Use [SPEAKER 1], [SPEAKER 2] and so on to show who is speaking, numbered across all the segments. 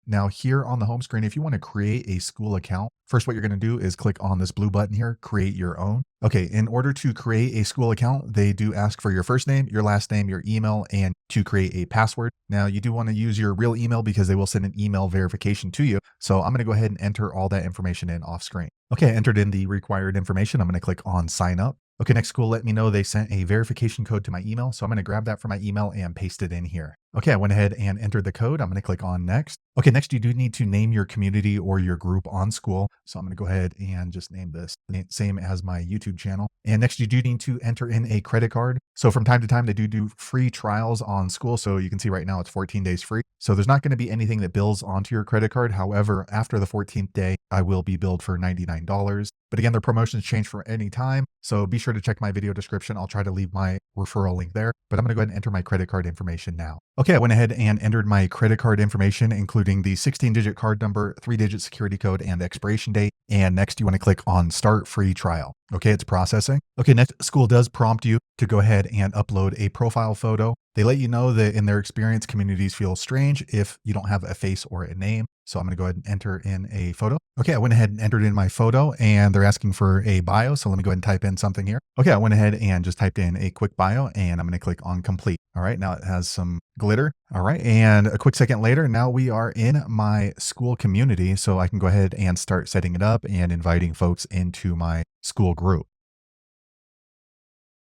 [SPEAKER 1] Now here on the home screen, if you want to create a school account, first what you're going to do is click on this blue button here, create your own. Okay, in order to create a school account, they do ask for your first name, your last name, your email, and to create a password. Now you do want to use your real email because they will send an email verification to you. So I'm going to go ahead and enter all that information in off screen. Okay, I entered in the required information. I'm going to click on sign up. Okay, next Skool let me know they sent a verification code to my email. So I'm going to grab that from my email and paste it in here. Okay, I went ahead and entered the code. I'm going to click on next. Okay, next you do need to name your community or your group on Skool. So I'm going to go ahead and just name this same as my YouTube channel. And next you do need to enter in a credit card. So from time to time, they do free trials on Skool. So you can see right now it's 14 days free. So there's not going to be anything that bills onto your credit card. However, after the 14th day, I will be billed for $99. But again, their promotions change for any time. So be sure to check my video description. I'll try to leave my referral link there, but I'm going to go ahead and enter my credit card information now. Okay, I went ahead and entered my credit card information, including the 16-digit card number, 3-digit security code, and expiration date. And next you want to click on start free trial. Okay, it's processing. Okay, next Skool does prompt you to go ahead and upload a profile photo. They let you know that in their experience, communities feel strange if you don't have a face or a name. So I'm going to go ahead and enter in a photo. Okay, I went ahead and entered in my photo and they're asking for a bio. So let me go ahead and type in something here. Okay, I went ahead and just typed in a quick bio and I'm going to click on complete. All right, now it has some glitter. All right, and a quick second later, now we are in my Skool community. So I can go ahead and start setting it up and inviting folks into my Skool group.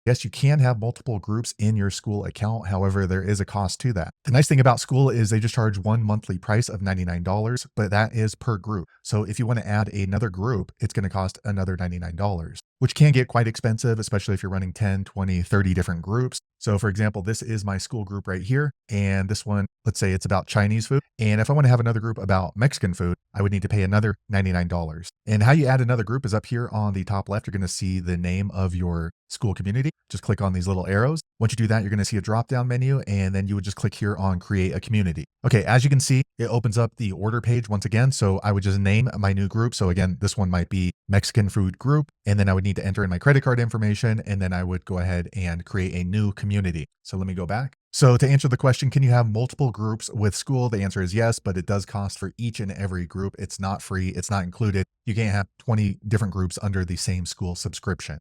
[SPEAKER 1] Yes, you can have multiple groups in your Skool account. However, there is a cost to that. The nice thing about Skool is they just charge one monthly price of $99, but that is per group. So if you want to add another group, it's going to cost another $99, which can get quite expensive, especially if you're running 10, 20, 30 different groups. So for example, this is my Skool group right here. And this one, let's say it's about Chinese food. And if I want to have another group about Mexican food, I would need to pay another $99. And how you add another group is up here on the top left. You're going to see the name of your Skool community. Just click on these little arrows. Once you do that, you're going to see a drop-down menu, and then you would just click here on create a community. Okay, as you can see, it opens up the order page once again. So I would just name my new group. So again, this one might be Mexican food group, and then I would need to enter in my credit card information, and then I would go ahead and create a new community. So let me go back. So to answer the question, can you have multiple groups with Skool? The answer is yes, but it does cost for each and every group. It's not free. It's not included. You can't have 20 different groups under the same Skool subscription.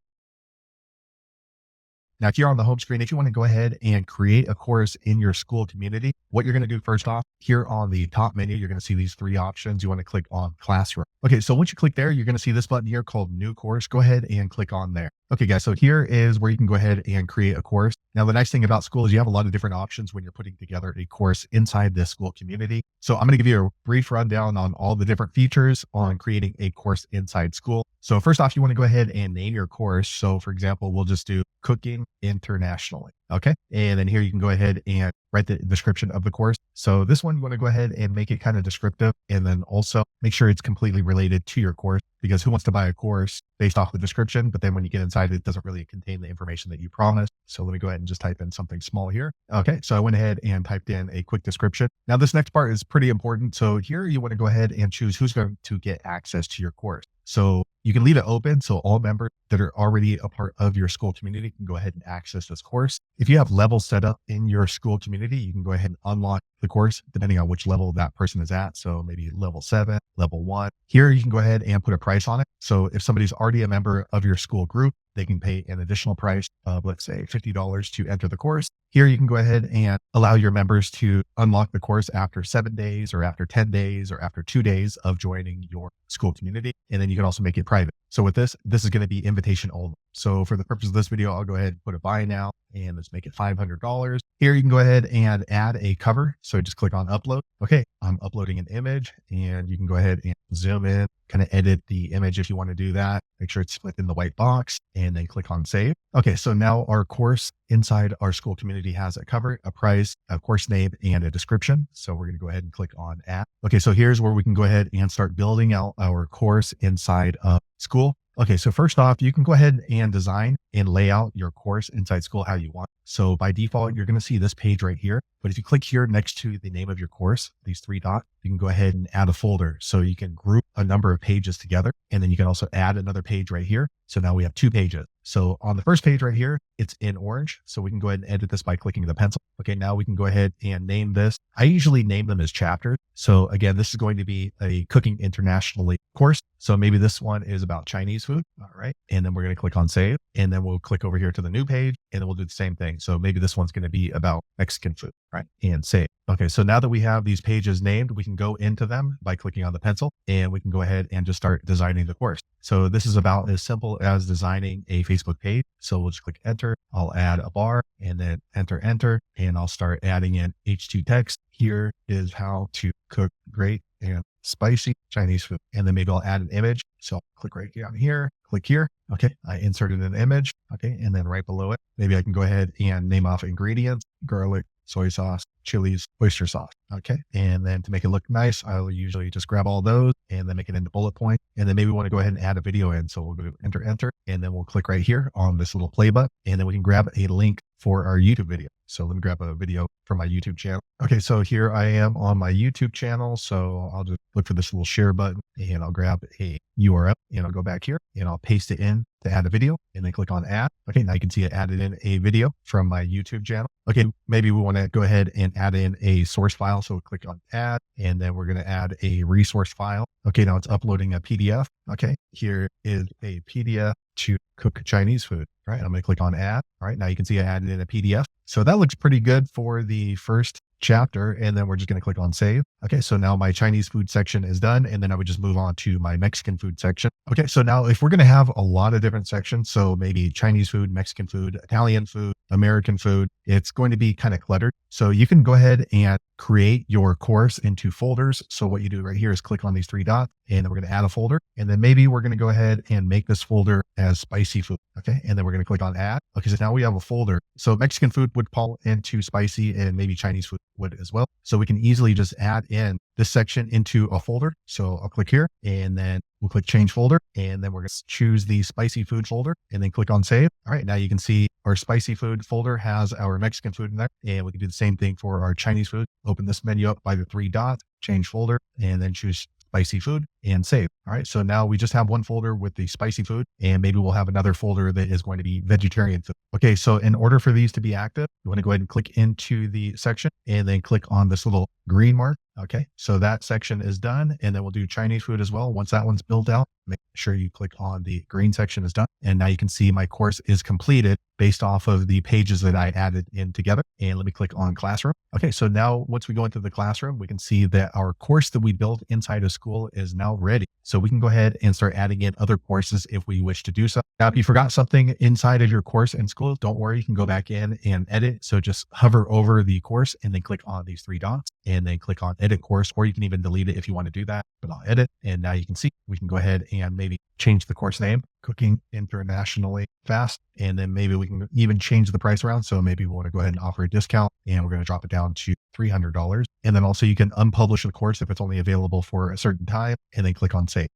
[SPEAKER 1] Now here on the home screen, if you want to go ahead and create a course in your Skool community, what you're going to do first off, here on the top menu, you're going to see these three options. You want to click on Classroom. Okay, so once you click there, you're going to see this button here called New Course. Go ahead and click on there. Okay, guys, so here is where you can go ahead and create a course. Now, the nice thing about Skool is you have a lot of different options when you're putting together a course inside this Skool community. So I'm going to give you a brief rundown on all the different features on creating a course inside Skool. So first off, you want to go ahead and name your course. So for example, we'll just do Cooking Internationally. Okay. And then here you can go ahead and write the description of the course. So this one, you want to go ahead and make it kind of descriptive, and then also make sure it's completely related to your course, because who wants to buy a course based off the description, but then when you get inside, it doesn't really contain the information that you promised. So let me go ahead and just type in something small here. Okay. So I went ahead and typed in a quick description. Now this next part is pretty important. So here you want to go ahead and choose who's going to get access to your course. So you can leave it open so all members that are already a part of your Skool community can go ahead and access this course. If you have levels set up in your Skool community, you can go ahead and unlock the course depending on which level that person is at. So maybe level 7, level 1. Here you can go ahead and put a price on it. So if somebody's already a member of your Skool group, they can pay an additional price of, let's say, $50 to enter the course. Here you can go ahead and allow your members to unlock the course after 7 days or after 10 days or after 2 days of joining your Skool community. And then you can also make it private. So with this is going to be invitation only. So for the purpose of this video, I'll go ahead and put a buy now and let's make it $500. Here you can go ahead and add a cover. So just click on upload. Okay, I'm uploading an image, and you can go ahead and zoom in, kind of edit the image if you want to do that. Make sure it's split in the white box and then click on save. Okay, so now our course inside our Skool community has a cover, a price, a course name, and a description. So we're going to go ahead and click on add. Okay, so here's where we can go ahead and start building out our course inside of Skool. Okay, so first off, you can go ahead and design and lay out your course inside Skool how you want. So by default, you're going to see this page right here. But if you click here next to the name of your course, these three dots, you can go ahead and add a folder. So you can group a number of pages together. And then you can also add another page right here. So now we have 2 pages. So on the first page right here, it's in orange. So we can go ahead and edit this by clicking the pencil. Okay, now we can go ahead and name this. I usually name them as chapters. So again, this is going to be a cooking internationally course. So maybe this one is about Chinese food. All right. And then we're going to click on save. And then we'll click over here to the new page and then we'll do the same thing. So maybe this one's going to be about Mexican food, right? And save. Okay, so now that we have these pages named, we can go into them by clicking on the pencil and we can go ahead and just start designing the course. So this is about as simple as designing a Facebook page. So we'll just click enter. I'll add a bar and then enter, and I'll start adding in H2 text. Here is how to cook great and spicy Chinese food. And then maybe I'll add an image. So I'll click right down here, click here. Okay, I inserted an image. Okay, and then right below it, maybe I can go ahead and name off ingredients: garlic, soy sauce, chilies, oyster sauce. Okay. And then to make it look nice, I'll usually just grab all those and then make it into bullet point. And then maybe we want to go ahead and add a video in. So we'll go enter, and then we'll click right here on this little play button. And then we can grab a link for our YouTube video. So let me grab a video from my YouTube channel. Okay. So here I am on my YouTube channel. So I'll just look for this little share button and I'll grab a URL and I'll go back here and I'll paste it in to add a video and then click on add. Okay. Now you can see it added in a video from my YouTube channel. Okay. Maybe we want to go ahead and add in a source file. So we'll click on add and then we're going to add a resource file. Okay. Now it's uploading a PDF. Okay. Here is a PDF to cook Chinese food. All right. I'm going to click on add. All right. Now you can see I added in a PDF. So that looks pretty good for the first chapter. And then we're just going to click on save. Okay. So now my Chinese food section is done. And then I would just move on to my Mexican food section. Okay. So now if we're going to have a lot of different sections, so maybe Chinese food, Mexican food, Italian food, American food, it's going to be kind of cluttered. So you can go ahead and create your course into folders. So what you do right here is click on these 3 dots and then we're going to add a folder. And then maybe we're going to go ahead and make this folder as spicy food. Okay. And then we're going to click on add. Okay. So now we have a folder. So Mexican food would fall into spicy and maybe Chinese food would as well. So we can easily just add in this section into a folder. So I'll click here and then we'll click change folder. And then we're going to choose the spicy food folder and then click on save. All right. Now you can see our spicy food folder has our Mexican food in there. And we can do the same thing for our Chinese food. Open this menu up by the 3 dots, change folder, and then choose spicy food and save. All right. So now we just have one folder with the spicy food and maybe we'll have another folder that is going to be vegetarian food. Okay. So in order for these to be active, you want to go ahead and click into the section and then click on this little green mark. Okay. So that section is done. And then we'll do Chinese food as well. Once that one's built out, make sure you click on the green section is done. And now you can see my course is completed based off of the pages that I added in together. And let me click on classroom. Okay. So now once we go into the classroom, we can see that our course that we built inside of Skool is now ready. So we can go ahead and start adding in other courses if we wish to do so. Now, if you forgot something inside of your course in Skool, don't worry, you can go back in and edit. So just hover over the course and then click on these 3 dots and then click on edit course, or you can even delete it if you want to do that, but I'll edit. And now you can see we can go ahead and maybe change the course name, Cooking Internationally Fast. And then maybe we can even change the price around. So maybe we want to go ahead and offer a discount and we're going to drop it down to $300. And then also you can unpublish the course if it's only available for a certain time and then click on save.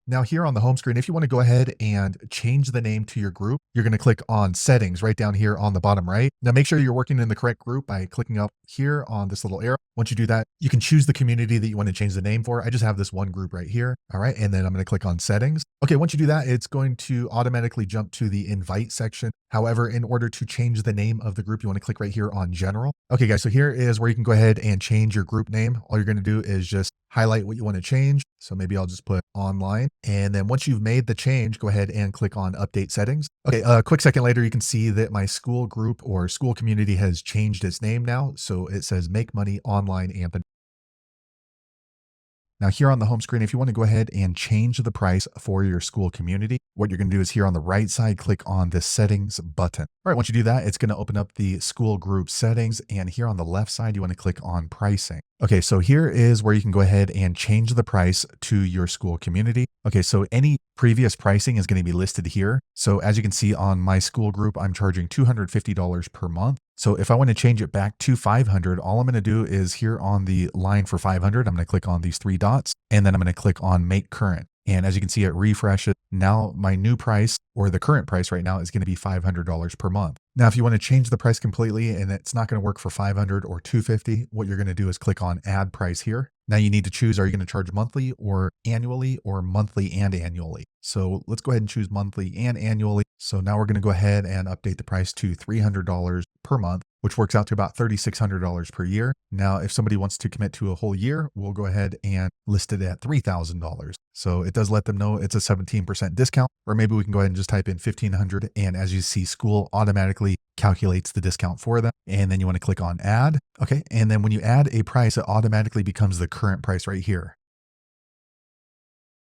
[SPEAKER 1] Now here on the home screen, if you want to go ahead and change the name to your group, you're going to click on settings right down here on the bottom right. Now make sure you're working in the correct group by clicking up here on this little arrow. Once you do that, you can choose the community that you want to change the name for. I just have this one group right here. All right. And then I'm going to click on settings. Okay. Once you do that, it's going to automatically jump to the invite section. However, in order to change the name of the group, you want to click right here on general. Okay, guys. So here is where you can go ahead and change your group name. All you're going to do is just highlight what you want to change. So maybe I'll just put online. And then once you've made the change, go ahead and click on update settings. Okay, a quick second later, you can see that my Skool group or Skool community has changed its name now. So it says Make Money Online Anthony. Now here on the home screen, if you want to go ahead and change the price for your Skool community, what you're going to do is here on the right side, click on the settings button. All right, once you do that, it's going to open up the Skool group settings. And here on the left side, you want to click on pricing. Okay, so here is where you can go ahead and change the price to your Skool community. Okay, so any previous pricing is going to be listed here. So as you can see on my school group, I'm charging $250 per month. So if I want to change it back to 500, all I'm going to do is here on the line for 500, I'm going to click on these three dots, and then I'm going to click on make current. And as you can see, it refreshes. Now my new price, or the current price right now, is going to be $500 per month. Now, if you want to change the price completely and it's not going to work for 500 or 250, what you're going to do is click on add price here. Now you need to choose, are you going to charge monthly or annually, or monthly and annually? So let's go ahead and choose monthly and annually. So now we're going to go ahead and update the price to $300 per month, which works out to about $3,600 per year. Now, if somebody wants to commit to a whole year, we'll go ahead and list it at $3,000. So it does let them know it's a 17% discount, or maybe we can go ahead and just type in 1,500. And as you see, Skool automatically calculates the discount for them. And then you want to click on add. Okay. And then when you add a price, it automatically becomes the current price right here.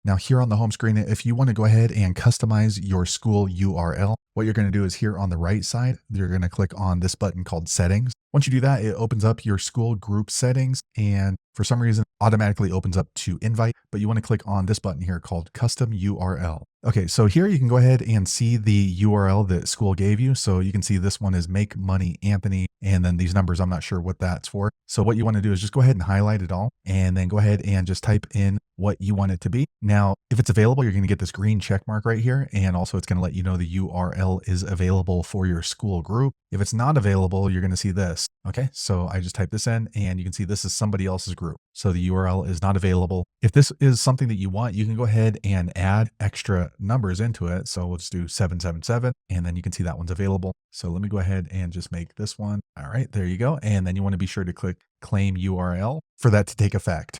[SPEAKER 1] Now here on the home screen, if you want to go ahead and customize your Skool URL, what you're going to do is here on the right side, you're going to click on this button called settings. Once you do that, it opens up your Skool group settings, and for some reason automatically opens up to invite, but you want to click on this button here called custom URL. Okay, so here you can go ahead and see the URL that Skool gave you. So you can see this one is Make Money Anthony, and then these numbers, I'm not sure what that's for. So what you want to do is just go ahead and highlight it all, and then go ahead and just type in what you want it to be. Now, if it's available, you're going to get this green check mark right here. And also it's going to let you know the URL is available for your Skool group. If it's not available, you're going to see this. Okay, so I just type this in and you can see this is somebody else's group. So the URL is not available. If this is something that you want, you can go ahead and add extra numbers into it. So we'll just do 777 and then you can see that one's available. So let me go ahead and just make this one. All right, there you go. And then you want to be sure to click claim URL for that to take effect.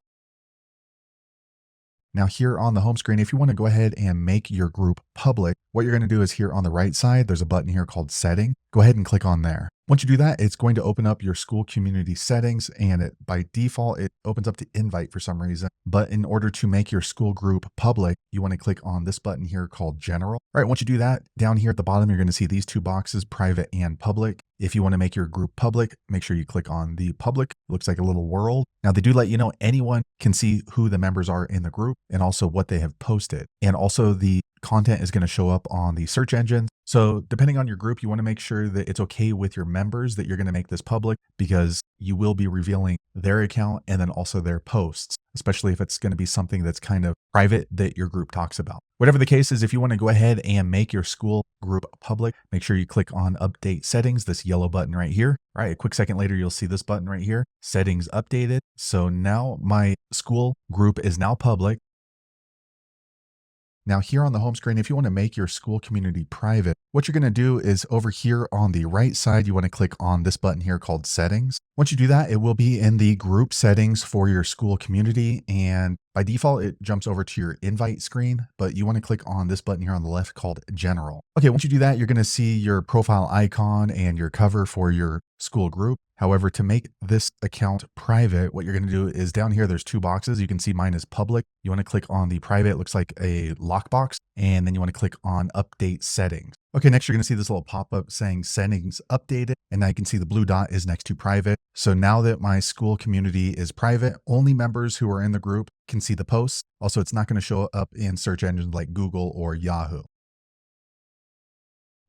[SPEAKER 1] Now here on the home screen, if you want to go ahead and make your group public, what you're going to do is here on the right side, there's a button here called setting. Go ahead and click on there. Once you do that, it's going to open up your Skool community settings, and by default, it opens up to invite for some reason. But in order to make your Skool group public, you want to click on this button here called general. All right, once you do that, down here at the bottom, you're going to see these two boxes, private and public. If you want to make your group public, make sure you click on the public. It looks like a little world. Now they do let you know anyone can see who the members are in the group and also what they have posted. And also the content is going to show up on the search engine. So depending on your group, you want to make sure that it's okay with your members that you're going to make this public, because you will be revealing their account and then also their posts, especially if it's going to be something that's kind of private that your group talks about. Whatever the case is, if you want to go ahead and make your Skool group public, make sure you click on update settings, this yellow button right here. All right, a quick second later, you'll see this button right here, settings updated. So now my Skool group is now public. Now here on the home screen, if you want to make your Skool community private, what you're going to do is over here on the right side, you want to click on this button here called settings. Once you do that, it will be in the group settings for your Skool community. And by default, it jumps over to your invite screen, but you want to click on this button here on the left called general. Okay, once you do that, you're going to see your profile icon and your cover for your Skool group. However, to make this account private, what you're going to do is down here, there's two boxes. You can see mine is public. You want to click on the private, it looks like a lockbox, and then you want to click on update settings. Okay, next you're going to see this little pop-up saying settings updated, and now you can see the blue dot is next to private. So now that my Skool community is private, only members who are in the group can see the posts. Also, it's not going to show up in search engines like Google or Yahoo.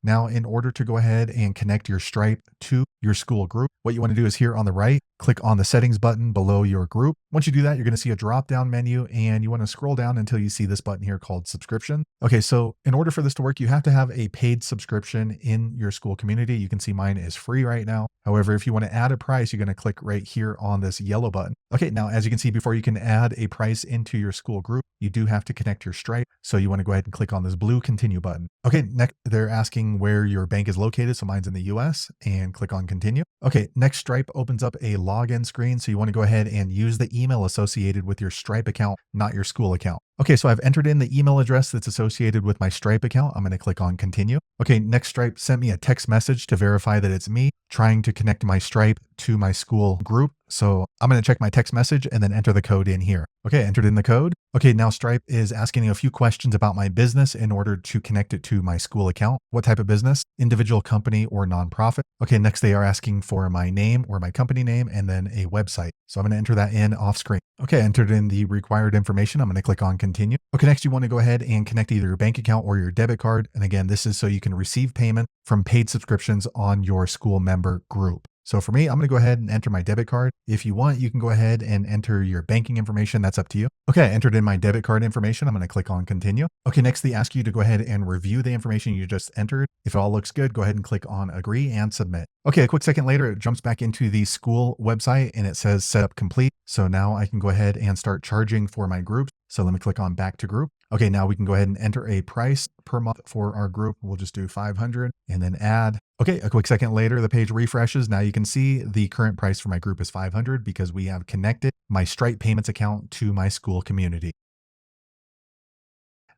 [SPEAKER 1] Now, in order to go ahead and connect your Stripe to your Skool group, what you want to do is here on the right, click on the settings button below your group. Once you do that, you're going to see a drop-down menu, and you want to scroll down until you see this button here called subscription. Okay, so in order for this to work, you have to have a paid subscription in your Skool community. You can see mine is free right now. However, if you want to add a price, you're going to click right here on this yellow button. Okay, now as you can see, before you can add a price into your Skool group, you do have to connect your Stripe. So you want to go ahead and click on this blue continue button. Okay, next they're asking where your bank is located. So mine's in the US, and click on continue. Okay, next Stripe opens up a login screen. So you want to go ahead and use the email associated with your Stripe account, not your Skool account. Okay, so I've entered in the email address that's associated with my Stripe account. I'm going to click on continue. Okay, next Stripe sent me a text message to verify that it's me trying to connect my Stripe to my Skool group. So I'm going to check my text message and then enter the code in here. Okay, entered in the code. Okay, now Stripe is asking me a few questions about my business in order to connect it to my Skool account. What type of business? Individual, company, or nonprofit? Okay, next they are asking for my name or my company name and then a website. So I'm going to enter that in off screen. Okay, I entered in the required information. I'm going to click on continue. Okay, next you want to go ahead and connect either your bank account or your debit card. And again, this is so you can receive payment from paid subscriptions on your school member group. So for me, I'm going to go ahead and enter my debit card. If you want, you can go ahead and enter your banking information. That's up to you. Okay, I entered in my debit card information. I'm going to click on continue. Okay, next they ask you to go ahead and review the information you just entered. If it all looks good, go ahead and click on agree and submit. Okay, a quick second later, it jumps back into the Skool website and it says setup complete. So now I can go ahead and start charging for my group. So let me click on back to group. Okay, now we can go ahead and enter a price per month for our group. We'll just do 500 and then add. Okay, a quick second later, the page refreshes. Now you can see the current price for my group is 500 because we have connected my Stripe payments account to my Skool community.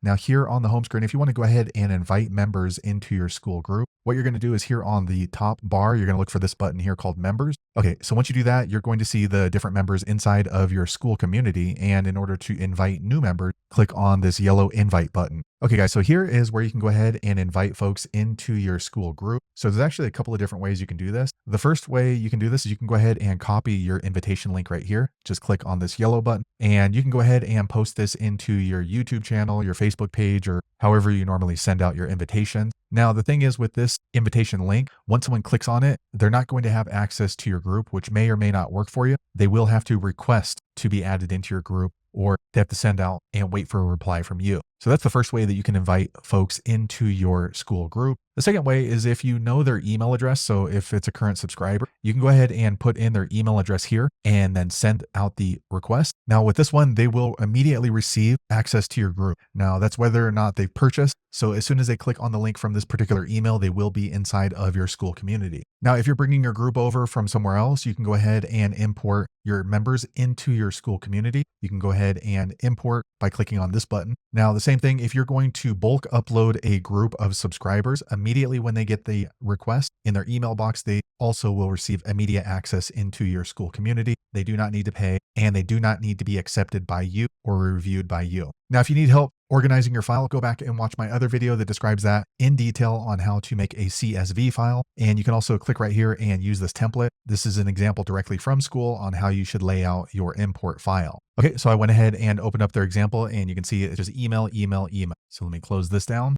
[SPEAKER 1] Now here on the home screen, if you want to go ahead and invite members into your Skool group, what you're going to do is here on the top bar, you're going to look for this button here called members. Okay, so once you do that, you're going to see the different members inside of your Skool community. And in order to invite new members, click on this yellow invite button. Okay, guys, so here is where you can go ahead and invite folks into your Skool group. So there's actually a couple of different ways you can do this. The first way you can do this is you can go ahead and copy your invitation link right here. Just click on this yellow button and you can go ahead and post this into your YouTube channel, your Facebook page, or however you normally send out your invitations. Now, the thing is with this invitation link, once someone clicks on it, they're not going to have access to your group, which may or may not work for you. They will have to request to be added into your group, or they have to send out and wait for a reply from you. So that's the first way that you can invite folks into your Skool group. The second way is if you know their email address. So if it's a current subscriber, you can go ahead and put in their email address here and then send out the request. Now with this one, they will immediately receive access to your group. Now that's whether or not they've purchased. So as soon as they click on the link from this particular email, they will be inside of your Skool community. Now, if you're bringing your group over from somewhere else, you can go ahead and import your members into your Skool community. You can go ahead and import by clicking on this button. Now, the same thing, if you're going to bulk upload a group of subscribers, immediately when they get the request in their email box, they also will receive immediate access into your Skool community. They do not need to pay, and they do not need to be accepted by you or reviewed by you. Now, if you need help organizing your file, go back and watch my other video that describes that in detail on how to make a CSV file. And you can also click right here and use this template. This is an example directly from Skool on how you should lay out your import file. Okay, so I went ahead and opened up their example and you can see it's just email, email, email. So let me close this down.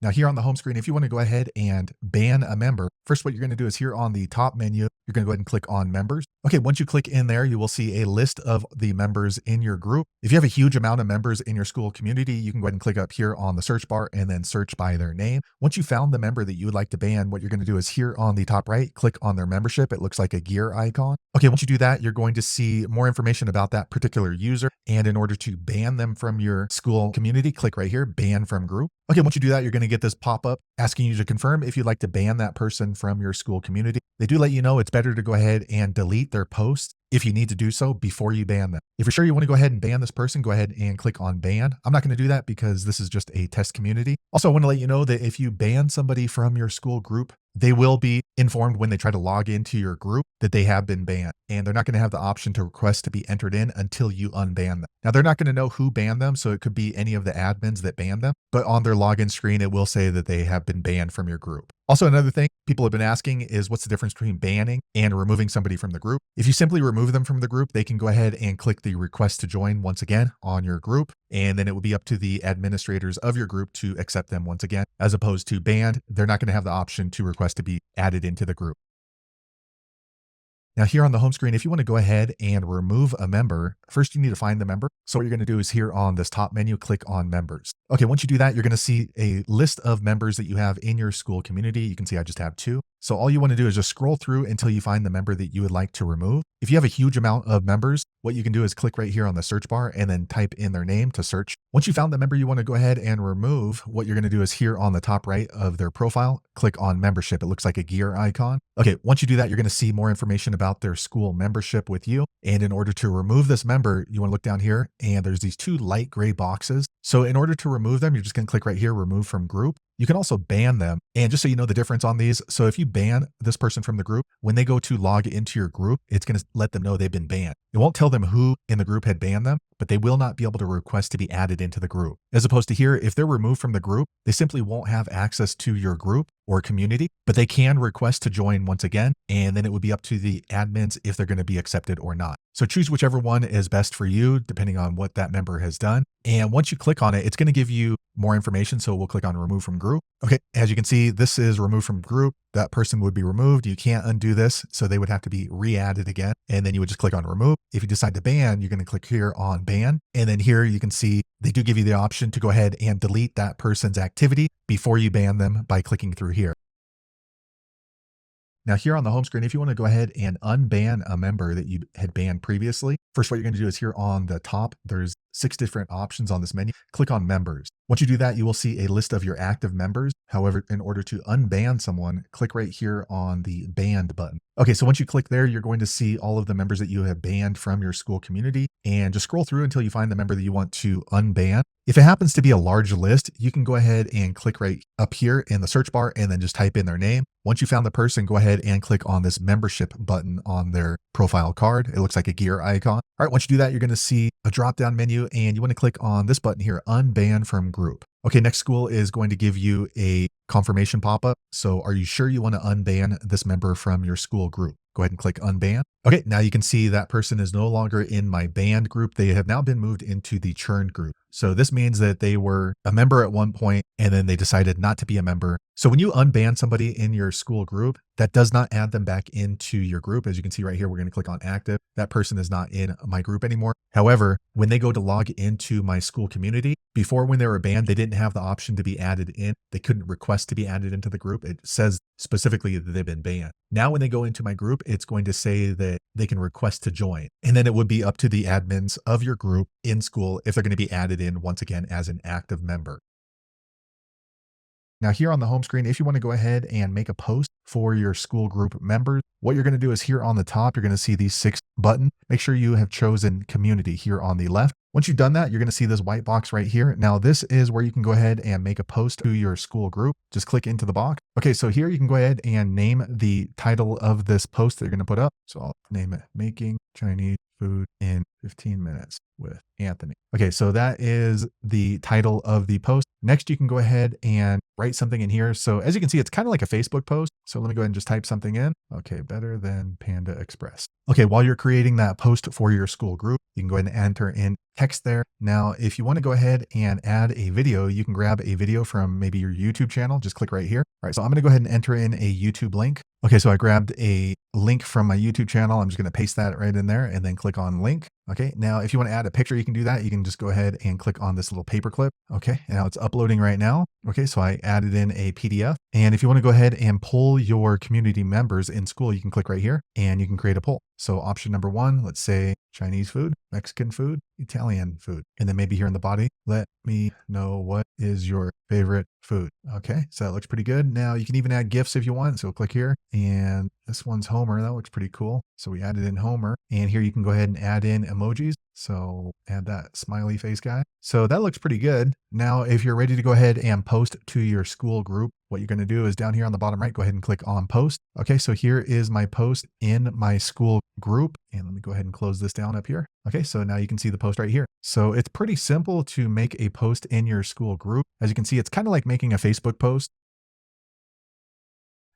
[SPEAKER 1] Now here on the home screen, if you want to go ahead and ban a member, first what you're going to do is here on the top menu, you're going to go ahead and click on members. Okay, once you click in there, you will see a list of the members in your group. If you have a huge amount of members in your Skool community, you can go ahead and click up here on the search bar and then search by their name. Once you found the member that you would like to ban, what you're going to do is here on the top right, click on their membership. It looks like a gear icon. Okay, once you do that, you're going to see more information about that particular user. And in order to ban them from your Skool community, click right here, ban from group. Okay, once you do that, you're going to get this pop-up asking you to confirm if you'd like to ban that person from your Skool community. They do let you know it's better to go ahead and delete their post if you need to do so before you ban them. If you're sure you want to go ahead and ban this person, go ahead and click on ban. I'm not going to do that because this is just a test community. Also, I want to let you know that if you ban somebody from your Skool group, they will be informed when they try to log into your group that they have been banned, and they're not going to have the option to request to be entered in until you unban them. Now, they're not going to know who banned them, so it could be any of the admins that banned them, but on their login screen, it will say that they have been banned from your group. Also, another thing people have been asking is what's the difference between banning and removing somebody from the group? If you simply remove them from the group, they can go ahead and click the request to join once again on your group, and then it will be up to the administrators of your group to accept them once again. As opposed to banned, they're not going to have the option to request to be added into the group. Now here on the home screen, if you want to go ahead and remove a member, first you need to find the member. So what you're going to do is here on this top menu, click on members. Okay, once you do that, you're going to see a list of members that you have in your Skool community. You can see I just have 2. So all you want to do is just scroll through until you find the member that you would like to remove. If you have a huge amount of members, what you can do is click right here on the search bar and then type in their name to search. Once you found the member you want to go ahead and remove, what you're going to do is here on the top right of their profile, click on membership. It looks like a gear icon. Okay, once you do that, you're going to see more information about their Skool membership with you. And in order to remove this member, you want to look down here and there's these 2 light gray boxes. So in order to remove them, you're just going to click right here, remove from group. You can also ban them. And just so you know the difference on these, so if you ban this person from the group, when they go to log into your group, it's going to let them know they've been banned. It won't tell them who in the group had banned them, but they will not be able to request to be added into the group. As opposed to here, if they're removed from the group, they simply won't have access to your group. or community, but they can request to join once again, and then it would be up to the admins if they're going to be accepted or not. So choose whichever one is best for you, depending on what that member has done. And once you click on it, it's going to give you more information. So we'll click on remove from group. Okay. As you can see, this is remove from group. That person would be removed. You can't undo this. So they would have to be re-added again. And then you would just click on remove. If you decide to ban, you're going to click here on ban. And then here you can see they do give you the option to go ahead and delete that person's activity before you ban them by clicking through here. Now here on the home screen, if you want to go ahead and unban a member that you had banned previously, first what you're going to do is here on the top, there's 6 different options on this menu. Click on members. Once you do that, you will see a list of your active members. However, in order to unban someone, click right here on the banned button. Okay, so once you click there, you're going to see all of the members that you have banned from your Skool community, and just scroll through until you find the member that you want to unban. If it happens to be a large list, you can go ahead and click right up here in the search bar and then just type in their name. Once you found the person, go ahead and click on this membership button on their profile card. It looks like a gear icon. All right, once you do that, you're going to see a drop-down menu and you want to click on this button here, unban from group. Okay, next Skool is going to give you a confirmation pop-up. So are you sure you want to unban this member from your Skool group? Go ahead and click unban. Okay, now you can see that person is no longer in my banned group. They have now been moved into the churned group. So this means that they were a member at one point and then they decided not to be a member. So when you unban somebody in your Skool group, that does not add them back into your group. As you can see right here, we're going to click on active. That person is not in my group anymore. However, when they go to log into my Skool community, before when they were banned, they didn't have the option to be added in. They couldn't request to be added into the group. It says specifically that they've been banned. Now, when they go into my group, it's going to say that they can request to join. And then it would be up to the admins of your group in Skool if they're going to be added in once again as an active member. Now here on the home screen, if you want to go ahead and make a post for your Skool group members, what you're going to do is here on the top, you're going to see these 6 buttons. Make sure you have chosen community here on the left. Once you've done that, you're going to see this white box right here. Now this is where you can go ahead and make a post to your Skool group. Just click into the box. Okay, so here you can go ahead and name the title of this post that you're going to put up. So I'll name it Making Chinese Food in 15 Minutes with Anthony. Okay, so that is the title of the post. Next, you can go ahead and write something in here. So as you can see, it's kind of like a Facebook post. So let me go ahead and just type something in. Okay, better than Panda Express. Okay, while you're creating that post for your Skool group, you can go ahead and enter in text there. Now, if you want to go ahead and add a video, you can grab a video from maybe your YouTube channel. Just click right here. All right, so I'm going to go ahead and enter in a YouTube link. Okay, so I grabbed a link from my YouTube channel. I'm just going to paste that right in there and then click on link. Okay, now if you want to add a picture, you can do that. You can just go ahead and click on this little paperclip. Okay, now it's uploading right now. Okay, so I added in a PDF. And if you want to go ahead and pull your community members in Skool, you can click right here and you can create a poll. So option number 1, let's say Chinese food, Mexican food, Italian food. And then maybe here in the body, let me know what is your favorite food. Okay, so that looks pretty good. Now you can even add GIFs if you want. So click here and this one's Homer. That looks pretty cool. So we added in Homer and here you can go ahead and add in emojis. So add that smiley face guy. So that looks pretty good. Now, if you're ready to go ahead and post to your Skool group, what you're going to do is down here on the bottom right, go ahead and click on post. Okay, so here is my post in my Skool group. And let me go ahead and close this down up here. Okay, so now you can see the post right here. So it's pretty simple to make a post in your Skool group. As you can see, it's kind of like making a Facebook post.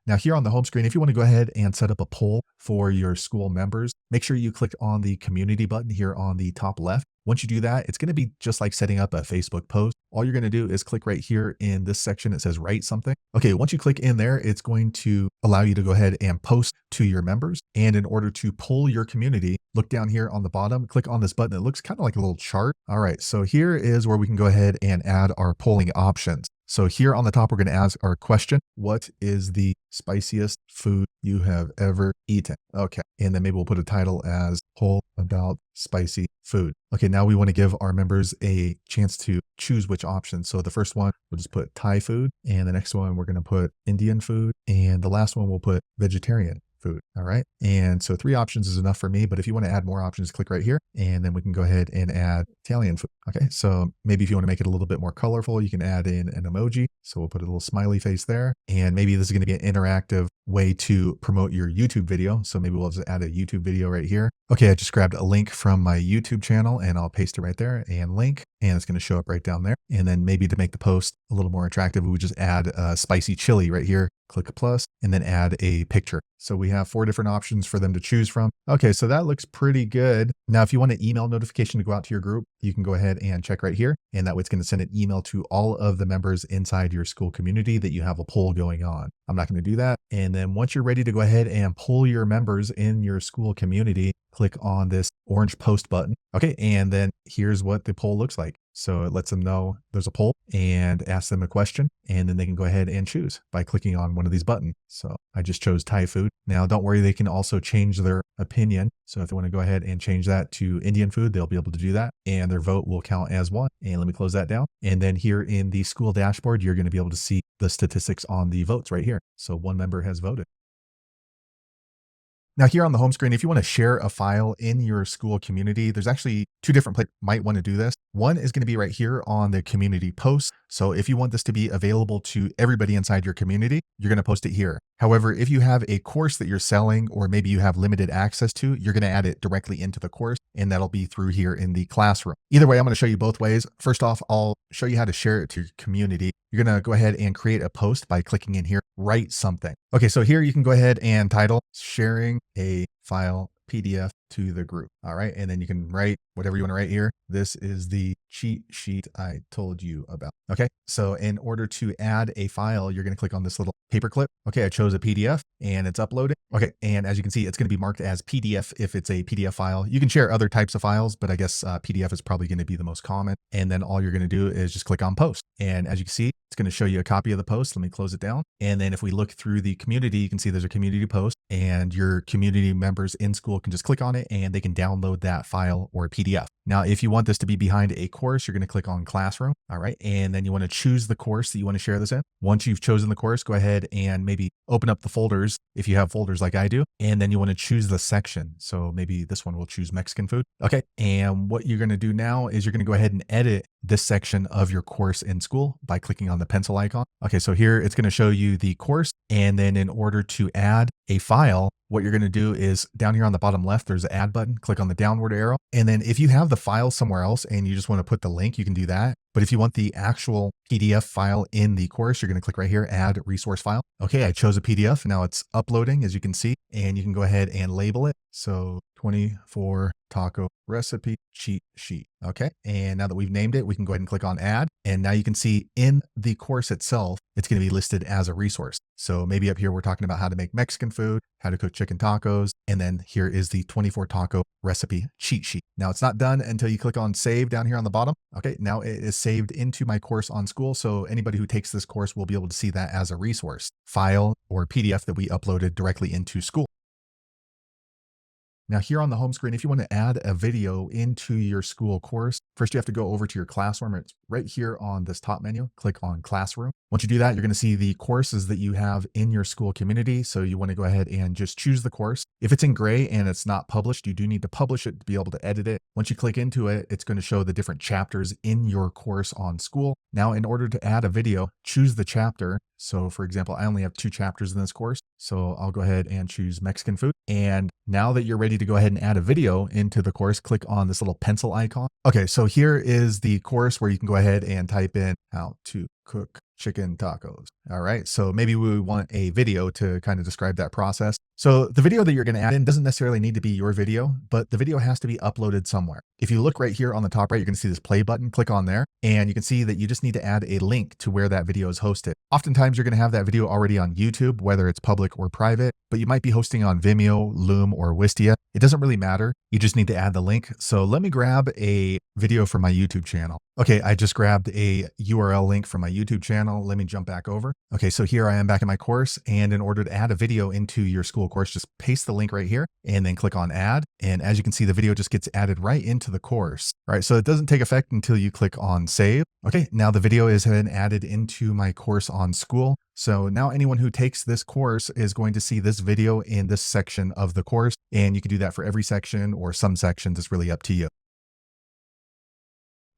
[SPEAKER 1] Now here on the home screen, if you want to go ahead and set up a poll for your Skool members, make sure you click on the community button here on the top left. Once you do that, it's going to be just like setting up a Facebook post. All you're going to do is click right here in this section. It says write something. Okay, once you click in there, it's going to allow you to go ahead and post to your members. And in order to poll your community, look down here on the bottom, click on this button. It looks kind of like a little chart. All right, so here is where we can go ahead and add our polling options. So here on the top, we're going to ask our question. What is the spiciest food you have ever eaten? Okay. And then maybe we'll put a title as poll about spicy food. Okay. Now we want to give our members a chance to choose which option. So the first one, we'll just put Thai food. And the next one, we're going to put Indian food. And the last one, we'll put vegetarian food. All right. And so 3 options is enough for me, but if you want to add more options, click right here and then we can go ahead and add Italian food. Okay. So maybe if you want to make it a little bit more colorful, you can add in an emoji. So we'll put a little smiley face there. And maybe this is going to be an interactive way to promote your YouTube video. So maybe we'll just add a YouTube video right here. Okay, I just grabbed a link from my YouTube channel and I'll paste it right there and link, and it's going to show up right down there. And then maybe to make the post a little more attractive, we would just add a spicy chili right here. Click a plus and then add a picture. So we have 4 different options for them to choose from. Okay, so that looks pretty good. Now, if you want an email notification to go out to your group, you can go ahead and check right here. And that way it's going to send an email to all of the members inside your Skool community that you have a poll going on. I'm not going to do that. And then once you're ready to go ahead and poll your members in your Skool community, click on this orange post button. Okay, and then here's what the poll looks like. So it lets them know there's a poll and asks them a question, and then they can go ahead and choose by clicking on one of these buttons. So I just chose Thai food. Now, don't worry, they can also change their opinion. So if they want to go ahead and change that to Indian food, they'll be able to do that, and their vote will count as one. And let me close that down. And then here in the Skool dashboard, you're going to be able to see the statistics on the votes right here. So one member has voted. Now here on the home screen, if you want to share a file in your Skool community, there's actually 2 different places you might want to do this. One is going to be right here on the community posts. So if you want this to be available to everybody inside your community, you're going to post it here. However, if you have a course that you're selling, or maybe you have limited access to, you're going to add it directly into the course, and that'll be through here in the classroom. Either way, I'm going to show you both ways. First off, I'll show you how to share it to your community. You're going to go ahead and create a post by clicking in here, write something. Okay, so here you can go ahead and title sharing a file PDF to the group. All right. And then you can write whatever you want to write here. This is the cheat sheet I told you about. Okay. So in order to add a file, you're going to click on this little paperclip. Okay. I chose a PDF and it's uploading. Okay. And as you can see, it's going to be marked as PDF if it's a PDF file. You can share other types of files, but I guess PDF is probably going to be the most common. And then all you're going to do is just click on post. And as you can see, it's going to show you a copy of the post. Let me close it down. And then if we look through the community, you can see there's a community post, and your community members in Skool can just click on it and they can download that file or PDF. Now, if you want this to be behind a course, you're going to click on Classroom. All right. And then you want to choose the course that you want to share this in. Once you've chosen the course, go ahead and maybe open up the folders if you have folders like I do. And then you want to choose the section. So maybe this one will choose Mexican food. Okay. And what you're going to do now is you're going to go ahead and edit this section of your course in Skool by clicking on the pencil icon. Okay. So here it's going to show you the course. And then in order to add a file, what you're going to do is down here on the bottom left, there's an add button. Click on the downward arrow. And then if you have the file somewhere else and you just want to put the link, you can do that. But if you want the actual PDF file in the course, you're going to click right here, add resource file. Okay, I chose a PDF. Now it's uploading, as you can see, and you can go ahead and label it. So 24 taco recipe cheat sheet. Okay. And now that we've named it, we can go ahead and click on add. And now you can see in the course itself, it's going to be listed as a resource. So maybe up here, we're talking about how to make Mexican food, how to cook chicken tacos. And then here is the 24 taco recipe cheat sheet. Now it's not done until you click on save down here on the bottom. Okay. Now it is saved into my course on Skool. So anybody who takes this course will be able to see that as a resource file or PDF that we uploaded directly into Skool. Now here on the home screen, if you want to add a video into your Skool course, first you have to go over to your classroom. It's right here on this top menu. Click on Classroom. Once you do that, you're going to see the courses that you have in your Skool community. So you want to go ahead and just choose the course. If it's in gray and it's not published, you do need to publish it to be able to edit it. Once you click into it, it's going to show the different chapters in your course on Skool. Now, in order to add a video, choose the chapter. So for example, I only have 2 chapters in this course. So I'll go ahead and choose Mexican food. And now that you're ready to go ahead and add a video into the course, click on this little pencil icon. Okay, so here is the course where you can go ahead and type in how to cook chicken tacos. All right. So maybe we want a video to kind of describe that process. So the video that you're going to add in doesn't necessarily need to be your video, but the video has to be uploaded somewhere. If you look right here on the top right, you're going to see this play button. Click on there and you can see that you just need to add a link to where that video is hosted. Oftentimes you're going to have that video already on YouTube, whether it's public or private, but you might be hosting on Vimeo, Loom, or Wistia. It doesn't really matter. You just need to add the link. So let me grab a video from my YouTube channel. Okay, I just grabbed a URL link from my YouTube channel. Let me jump back over. Okay, so here I am back in my course. And in order to add a video into your Skool course, just paste the link right here and then click on add. And as you can see, the video just gets added right into the course. All right, so it doesn't take effect until you click on save. Okay, now the video is then added into my course on Skool. So now anyone who takes this course is going to see this video in this section of the course. And you can do that for every section or some sections. It's really up to you.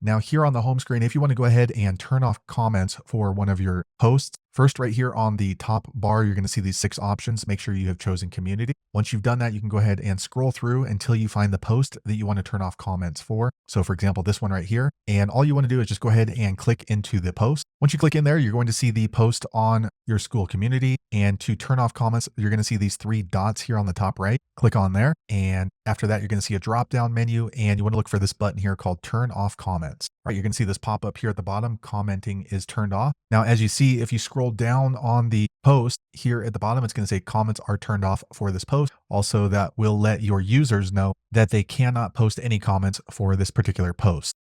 [SPEAKER 1] Now here on the home screen, if you want to go ahead and turn off comments for one of your posts, First, right here on the top bar, you're going to see these 6 options. Make sure you have chosen community. Once you've done that, you can go ahead and scroll through until you find the post that you want to turn off comments for. So for example, this one right here, and all you want to do is just go ahead and click into the post. Once you click in there, you're going to see the post on your Skool community, and to turn off comments, you're going to see these 3 dots here on the top right. Click on there, and after that, you're going to see a drop down menu, and you want to look for this button here called turn off comments. All right, you're going to see this pop up here at the bottom. Commenting is turned off. Now, as you see, if you scroll down on the post here at the bottom, it's going to say comments are turned off for this post. Also, that will let your users know that they cannot post any comments for this particular post.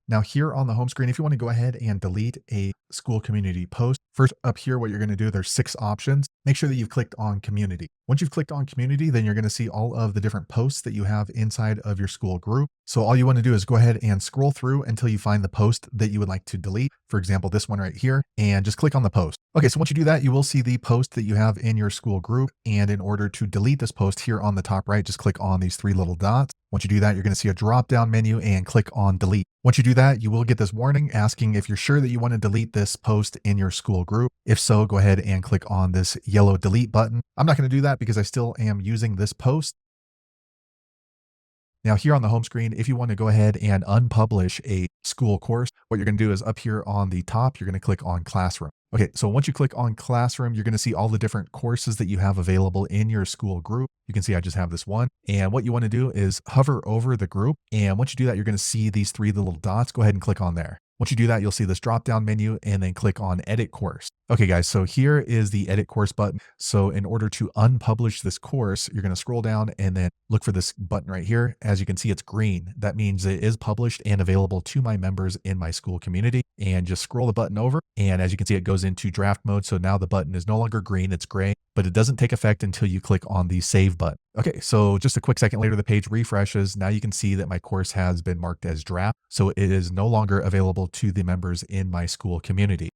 [SPEAKER 1] Now here on the home screen, if you want to go ahead and delete a Skool community post, first up here, what you're going to do, there's 6 options. Make sure that you've clicked on community. Once you've clicked on community, then you're going to see all of the different posts that you have inside of your Skool group. So all you want to do is go ahead and scroll through until you find the post that you would like to delete. For example, this one right here, and just click on the post. Okay, so once you do that, you will see the post that you have in your Skool group. And in order to delete this post here on the top right, just click on these 3 little dots. Once you do that, you're going to see a drop down menu and click on delete. Once you do that, you will get this warning asking if you're sure that you want to delete this post in your Skool group. If so, go ahead and click on this yellow delete button. I'm not going to do that because I still am using this post. Now here on the home screen, if you want to go ahead and unpublish a Skool course, what you're going to do is up here on the top, you're going to click on Classroom. Okay, so once you click on Classroom, you're going to see all the different courses that you have available in your Skool group. You can see I just have this one. And what you want to do is hover over the group. And once you do that, you're going to see these 3 little dots. Go ahead and click on there. Once you do that, you'll see this drop down menu and then click on Edit Course. Okay, guys, so here is the Edit Course button. So in order to unpublish this course, you're going to scroll down and then look for this button right here. As you can see, it's green. That means it is published and available to my members in my Skool community. And just scroll the button over. And as you can see, it goes into draft mode. So now the button is no longer green, it's gray, but it doesn't take effect until you click on the save button. Okay, so just a quick second later, the page refreshes. Now you can see that my course has been marked as draft. So it is no longer available to the members in my Skool community.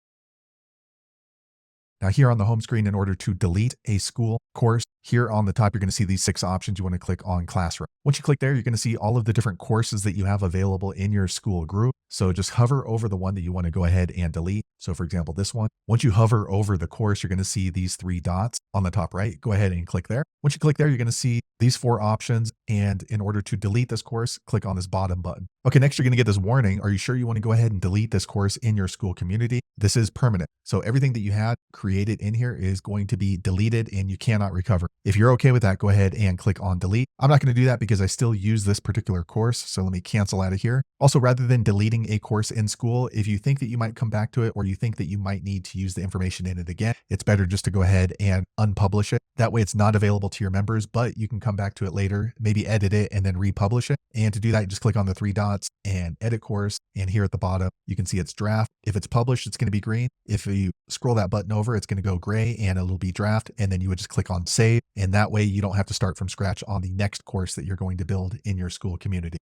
[SPEAKER 1] Now here on the home screen, in order to delete a Skool course, here on the top, you're going to see these 6 options. You want to click on Classroom. Once you click there, you're going to see all of the different courses that you have available in your Skool group. So just hover over the one that you want to go ahead and delete. So for example, this one, once you hover over the course, you're going to see these 3 dots on the top right. Go ahead and click there. Once you click there, you're going to see these 4 options. And in order to delete this course, click on this bottom button. Okay, next you're going to get this warning. Are you sure you want to go ahead and delete this course in your Skool community? This is permanent. So everything that you had created in here is going to be deleted and you cannot recover. If you're okay with that, go ahead and click on delete. I'm not going to do that because I still use this particular course. So let me cancel out of here. Also, rather than deleting a course in Skool, if you think that you might come back to it or you think that you might need to use the information in it again, it's better just to go ahead and unpublish it. That way it's not available to your members, but you can come back to it later, maybe edit it and then republish it. And to do that, just click on the 3 dots and edit course. And here at the bottom, you can see it's draft. If it's published, it's going to be green. If you scroll that button over, it's going to go gray and it'll be draft. And then you would just click on save. And that way you don't have to start from scratch on the next course that you're going to build in your Skool community.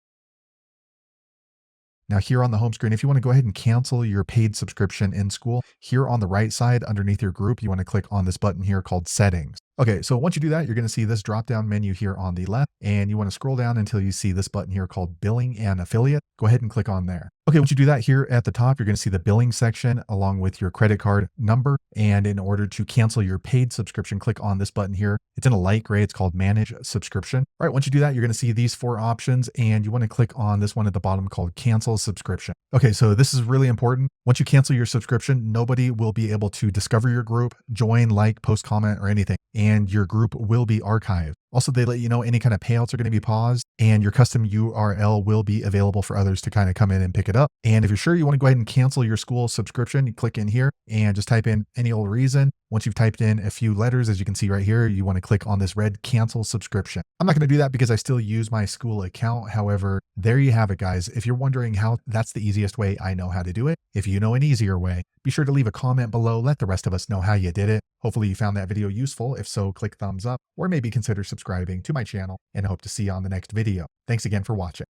[SPEAKER 1] Now here on the home screen, if you want to go ahead and cancel your paid subscription in Skool, here on the right side underneath your group, you want to click on this button here called Settings. Okay, so once you do that, you're going to see this drop down menu here on the left, and you want to scroll down until you see this button here called Billing and Affiliate. Go ahead and click on there. Okay, once you do that, here at the top, you're going to see the billing section along with your credit card number. And in order to cancel your paid subscription, click on this button here. It's in a light gray. It's called Manage Subscription. All right, once you do that, you're going to see these 4 options, and you want to click on this one at the bottom called Cancel Subscription. Okay, so this is really important. Once you cancel your subscription, nobody will be able to discover your group, join, like, post, comment, or anything, and your group will be archived. Also, they let you know any kind of payouts are going to be paused, and your custom URL will be available for others to kind of come in and pick it up. And if you're sure you want to go ahead and cancel your Skool subscription, you click in here and just type in any old reason. Once you've typed in a few letters, as you can see right here, you want to click on this red cancel subscription. I'm not going to do that because I still use my Skool account. However, there you have it, guys. If you're wondering how that's the easiest way, I know how to do it. If you know an easier way, be sure to leave a comment below. Let the rest of us know how you did it. Hopefully you found that video useful. If so, click thumbs up or maybe consider subscribing to my channel, and I hope to see you on the next video. Thanks again for watching.